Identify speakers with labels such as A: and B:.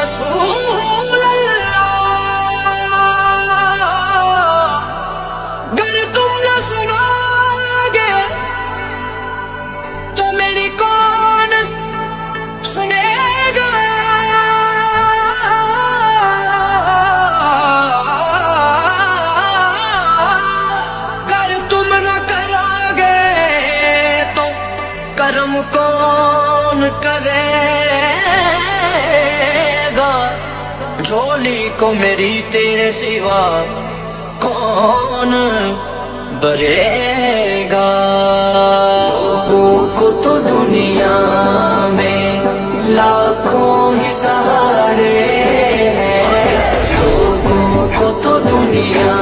A: رسول اللہ، گر تم نہ سنو گے تو میری کون سنے گا؟ گر تم نہ کرو گے تو کرم کون کرے گا؟ جھولی کو میری تیرے سوا کون بھرے گا؟ لوگوں کو تو دنیا میں لاکھوں ہی سہارے ہیں، لوگوں کو تو دنیا